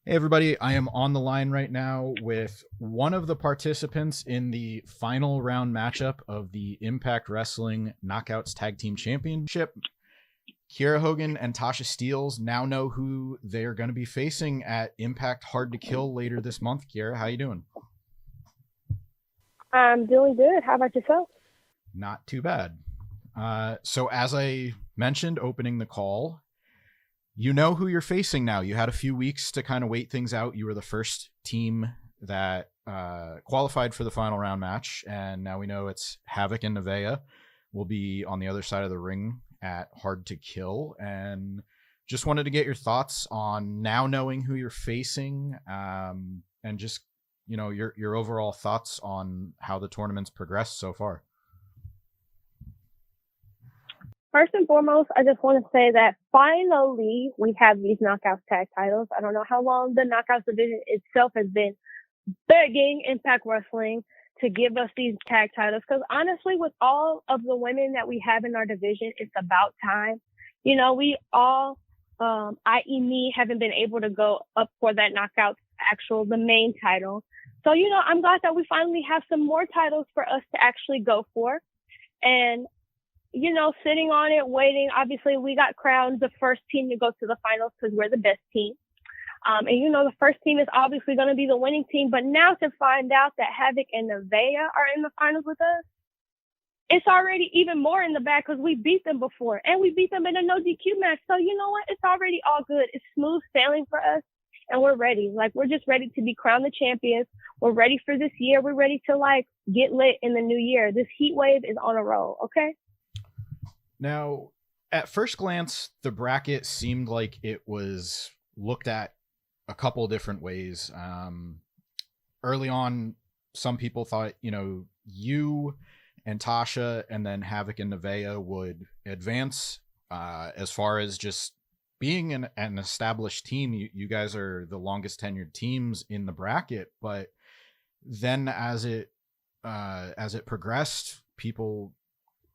Hey everybody, I am on the line right now with one of the participants in the final round matchup of the Impact Wrestling Knockouts Tag Team Championship. Kiera Hogan and Tasha Steeles now know who they're going to be facing at Impact Hard to Kill later this month. Kiera, how you doing? I'm doing good. How about yourself? Not too bad. So as I mentioned opening the call, you know who you're facing now. You had a few weeks to kind of wait things out. You were the first team that qualified for the final round match, and now we know it's Havoc and Nevaeh will be on the other side of the ring at Hard to Kill. And just wanted to get your thoughts on now knowing who you're facing, and just your overall thoughts on how the tournament's progressed so far. First and foremost, I just want to say that finally we have these Knockouts tag titles. I don't know how long the Knockouts division itself has been begging Impact Wrestling to give us these tag titles. Because honestly, with all of the women that we have in our division, it's about time. You know, we all, i.e. me, haven't been able to go up for that Knockouts the main title. So, I'm glad that we finally have some more titles for us to actually go for. And sitting on it, waiting. Obviously, we got crowned the first team to go to the finals because we're the best team. And the first team is obviously going to be the winning team. But now to find out that Havoc and Nevaeh are in the finals with us, it's already even more in the bag because we beat them before. And we beat them in a no DQ match. So you know what? It's already all good. It's smooth sailing for us. And we're ready. We're just ready to be crowned the champions. We're ready for this year. We're ready to, get lit in the new year. This heat wave is on a roll, okay? Now, at first glance, the bracket seemed like it was looked at a couple different ways. Early on, some people thought, you and Tasha and then Havoc and Nevaeh would advance as far as just being an established team. You guys are the longest tenured teams in the bracket. But then as it progressed, people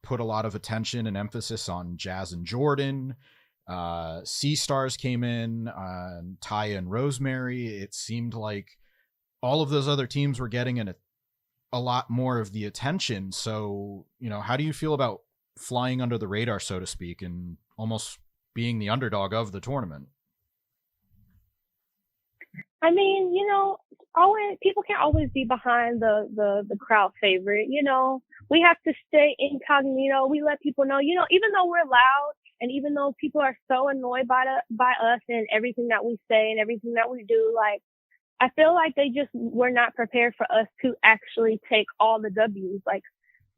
put a lot of attention and emphasis on Jazz and Jordan. Sea Stars came in, Taya and Rosemary. It seemed like all of those other teams were getting a lot more of the attention. So, how do you feel about flying under the radar, so to speak, and almost being the underdog of the tournament? I mean, always people can't always be behind the crowd favorite. We have to stay incognito. We let people know, even though we're loud and even though people are so annoyed by us and everything that we say and everything that we do, I feel like they just were not prepared for us to actually take all the W's.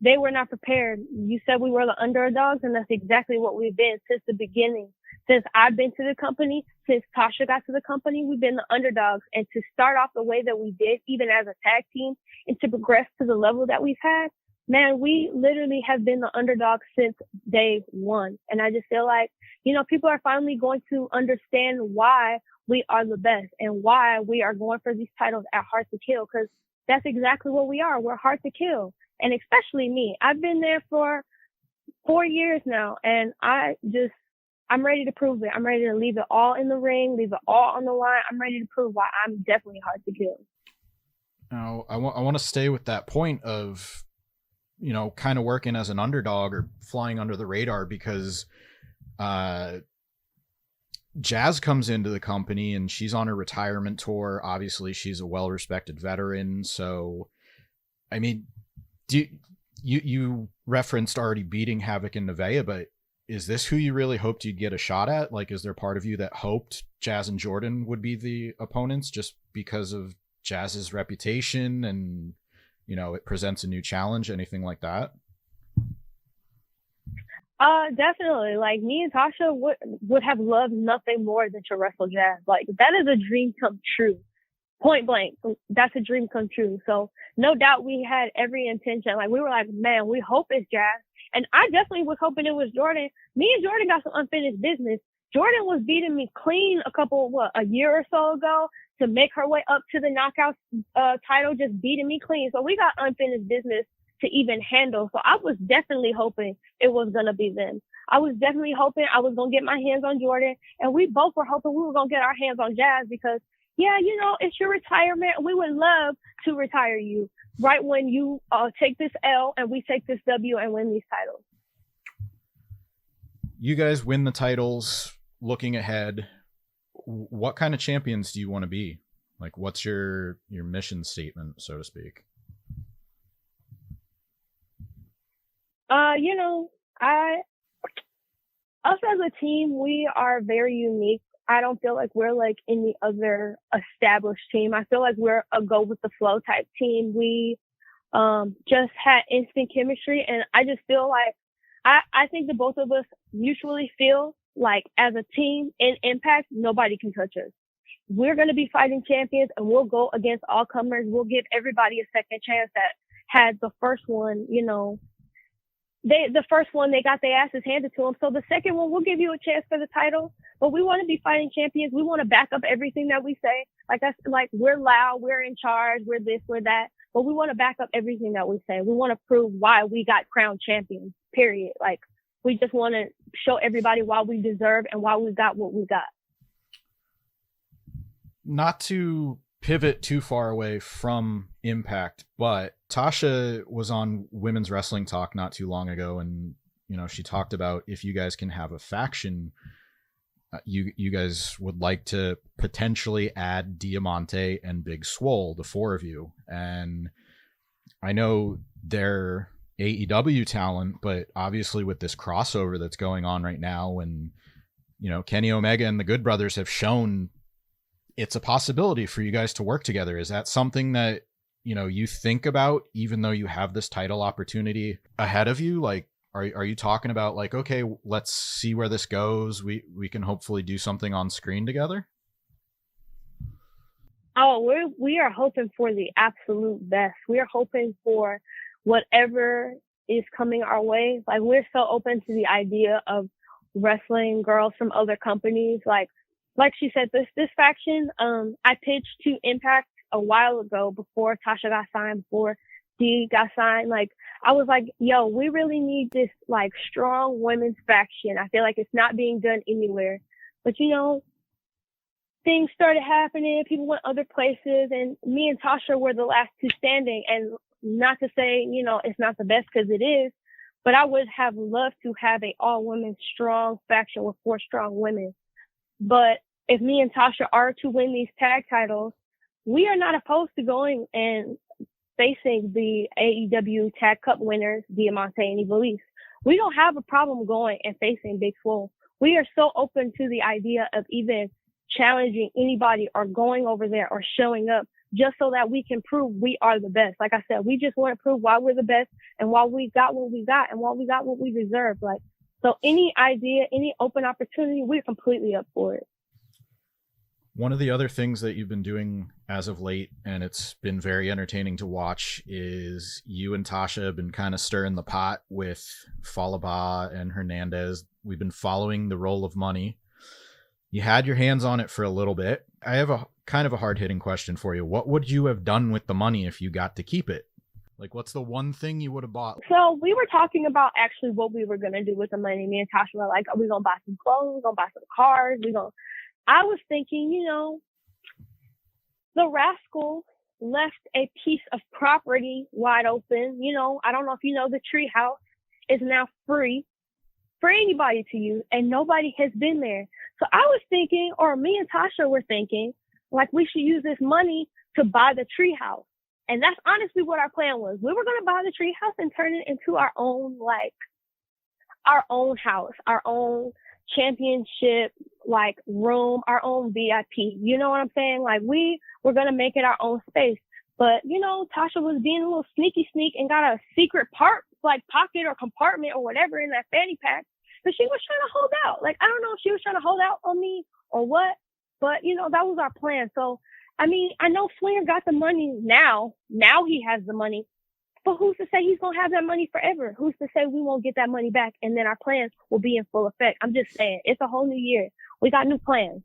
They were not prepared. You said we were the underdogs, and that's exactly what we've been since the beginning. Since I've been to the company, since Tasha got to the company, we've been the underdogs. And to start off the way that we did, even as a tag team, and to progress to the level that we've had, man, we literally have been the underdogs since day one. And I just feel like, people are finally going to understand why we are the best and why we are going for these titles at Hard to Kill, because that's exactly what we are. We're hard to kill. And especially me. I've been there for 4 years now, and I'm ready to prove it. I'm ready to leave it all in the ring, leave it all on the line. I'm ready to prove why I'm definitely hard to kill. Now, I want to stay with that point of, kind of working as an underdog or flying under the radar, because Jazz comes into the company and she's on her retirement tour. Obviously, she's a well-respected veteran. So, I mean, you referenced already beating Havoc and Nevaeh, but is this who you really hoped you'd get a shot at? Is there part of you that hoped Jazz and Jordan would be the opponents just because of Jazz's reputation and, it presents a new challenge, anything like that? Definitely. Me and Tasha would have loved nothing more than to wrestle Jazz. That is a dream come true. Point blank. That's a dream come true. So no doubt we had every intention. We were like, man, we hope it's Jazz. And I definitely was hoping it was Jordan. Me and Jordan got some unfinished business. Jordan was beating me clean a year or so ago to make her way up to the knockout title, just beating me clean. So we got unfinished business to even handle. So I was definitely hoping it was going to be them. I was definitely hoping I was going to get my hands on Jordan. And we both were hoping we were going to get our hands on Jazz because, yeah, it's your retirement. We would love to retire you right when you take this L and we take this W and win these titles. You guys win the titles. Looking ahead, what kind of champions do you want to be? Like, what's your mission statement, so to speak? Us as a team, we are very unique. I don't feel like we're like any other established team. I feel like we're a go with the flow type team. We just had instant chemistry, and I just feel like I think that both of us mutually feel like as a team in Impact, nobody can touch us. We're going to be fighting champions, and we'll go against all comers. We'll give everybody a second chance that had the first one, the first one, they got their asses handed to them. So the second one, we'll give you a chance for the title, but we want to be fighting champions. We want to back up everything that we say. Like we're loud, we're in charge, we're this, we're that, but we want to back up everything that we say. We want to prove why we got crowned champions, period. Like, we just want to show everybody why we deserve and why we got what we got. Not to pivot too far away from Impact, but Tasha was on Women's Wrestling Talk not too long ago, and she talked about if you guys can have a faction, you guys would like to potentially add Diamante and Big Swole, the four of you. And I know they're AEW talent, but obviously with this crossover that's going on right now, and Kenny Omega and the Good Brothers have shown it's a possibility for you guys to work together. Is that something that you think about, even though you have this title opportunity ahead of you? Like, are you talking about like, okay, let's see where this goes, we can hopefully do something on screen together? Oh, we are hoping for the absolute best. We are hoping for whatever is coming our way. Like, we're so open to the idea of wrestling girls from other companies. Like she said, this faction, I pitched to Impact a while ago before Tasha got signed, before Dee got signed. Like, I was like, yo, we really need this like strong women's faction. I feel like it's not being done anywhere. But things started happening. People went other places, and me and Tasha were the last two standing. And not to say, it's not the best, because it is, but I would have loved to have a all women strong faction with 4 strong women. But if me and Tasha are to win these tag titles, we are not opposed to going and facing the AEW Tag Cup winners, Diamante and Ivelisse. We don't have a problem going and facing Big Swole. We are so open to the idea of even challenging anybody or going over there or showing up, just so that we can prove we are the best. Like I said, we just want to prove why we're the best and why we got what we got and why we got what we deserve. Like, so any idea, any open opportunity, we're completely up for it. One of the other things that you've been doing as of late, and it's been very entertaining to watch, is you and Tasha have been kind of stirring the pot with Falaba and Hernandez. We've been following the roll of money. You had your hands on it for a little bit. I have a kind of a hard-hitting question for you. What would you have done with the money if you got to keep it? Like, what's the one thing you would have bought? So we were talking about actually what we were going to do with the money. Me and Tasha were like, are we going to buy some clothes? We're going to buy some cars? I was thinking, the rascal left a piece of property wide open. I don't know if the treehouse is now free for anybody to use, and nobody has been there. So I was thinking, or me and Tasha were thinking, like, we should use this money to buy the treehouse. And that's honestly what our plan was. We were going to buy the treehouse and turn it into our own house, our own championship, room, our own VIP. You know what I'm saying? Like, we were going to make it our own space. But, Tasha was being a little sneak and got a secret pocket or compartment or whatever in that fanny pack. But she was trying to hold out. Like, I don't know if she was trying to hold out on me or what, but, that was our plan. So, I mean, I know Swinger got the money now. Now he has the money. But who's to say he's going to have that money forever? Who's to say we won't get that money back and then our plans will be in full effect? I'm just saying, it's a whole new year. We got new plans.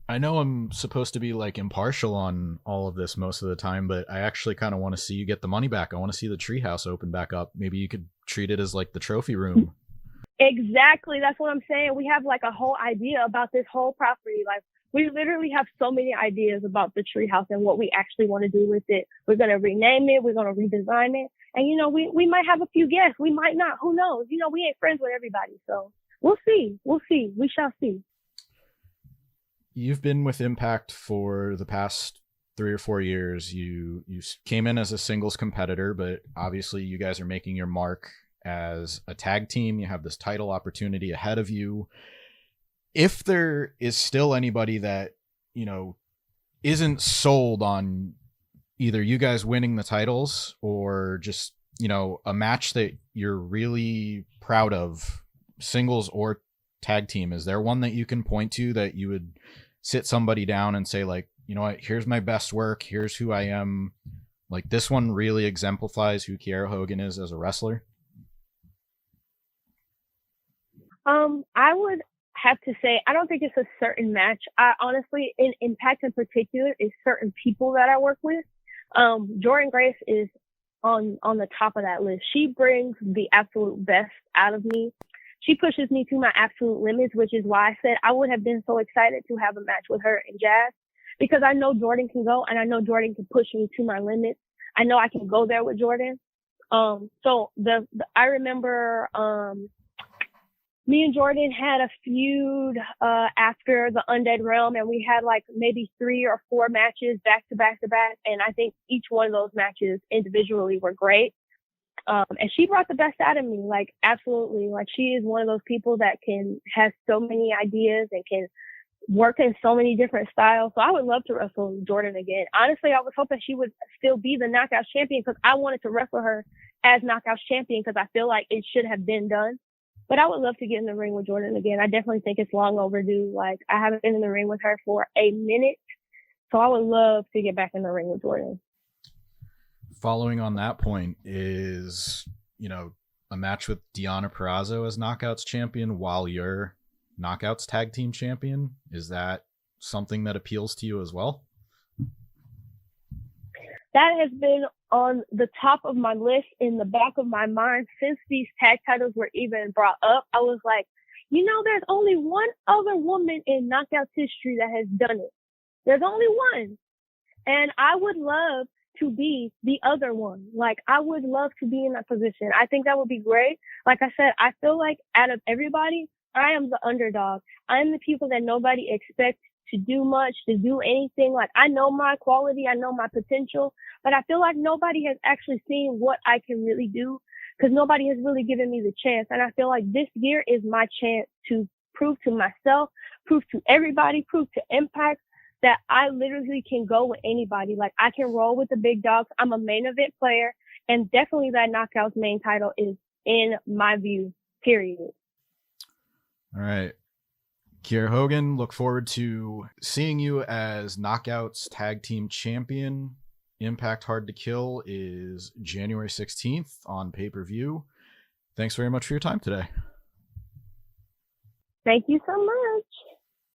I know I'm supposed to be impartial on all of this most of the time, but I actually kind of want to see you get the money back. I want to see the treehouse open back up. Maybe you could treat it as the trophy room. Exactly. That's what I'm saying. We have like a whole idea about this whole property. Like we literally have so many ideas about the treehouse and what we actually want to do with it. We're going to rename it. We're going to redesign it. And, you know, we might have a few guests. We might not. Who knows? You know, we ain't friends with everybody. So we'll see. We'll see. We shall see. You've been with Impact for the past 3 or 4 years. You came in as a singles competitor, but obviously you guys are making your mark as a tag team. You have this title opportunity ahead of you. If there is still anybody that, you know, isn't sold on either you guys winning the titles or just, you know, a match that you're really proud of, singles or tag team, is there one that you can point to that you would sit somebody down and say, like, you know what, here's my best work, here's who I am, like this one really exemplifies who Kiera Hogan is as a wrestler? I would have to say, I don't think it's a certain match. I honestly, in Impact in particular, is certain people that I work with. Jordan Grace is on the top of that list. She brings the absolute best out of me. She pushes me to my absolute limits, which is why I said I would have been so excited to have a match with her and Jazz, because I know Jordan can go and I know Jordan can push me to my limits. I know I can go there with Jordan. So I remember, me and Jordan had a feud after the Undead Realm, and we had like maybe 3 or 4 matches back to back to back. And I think each one of those matches individually were great. And she brought the best out of me, like absolutely. Like she is one of those people that has so many ideas and can work in so many different styles. So I would love to wrestle Jordan again. Honestly, I was hoping she would still be the Knockouts champion because I wanted to wrestle her as Knockouts champion because I feel like it should have been done. But I would love to get in the ring with Jordan again. I definitely think it's long overdue. Like, I haven't been in the ring with her for a minute. So I would love to get back in the ring with Jordan. Following on that point is, you know, a match with Deonna Purrazzo as Knockouts champion while you're Knockouts tag team champion. Is that something that appeals to you as well? That has been on the top of my list, in the back of my mind since these tag titles were even brought up. I was like, you know, there's only one other woman in Knockouts history that has done it. There's only one. And I would love to be the other one. Like, I would love to be in that position. I think that would be great. Like I said, I feel like out of everybody, I am the underdog. I'm the people that nobody expects to do much, to do anything. Like, I know my quality, I know my potential, but I feel like nobody has actually seen what I can really do because nobody has really given me the chance. And I feel like this year is my chance to prove to myself, prove to everybody, prove to Impact that I literally can go with anybody. Like, I can roll with the big dogs. I'm a main event player, and definitely that Knockouts main title is in my view, period. All right. Kiera Hogan, look forward to seeing you as Knockouts Tag Team Champion. Impact Hard to Kill is January 16th on pay-per-view. Thanks very much for your time today. Thank you so much.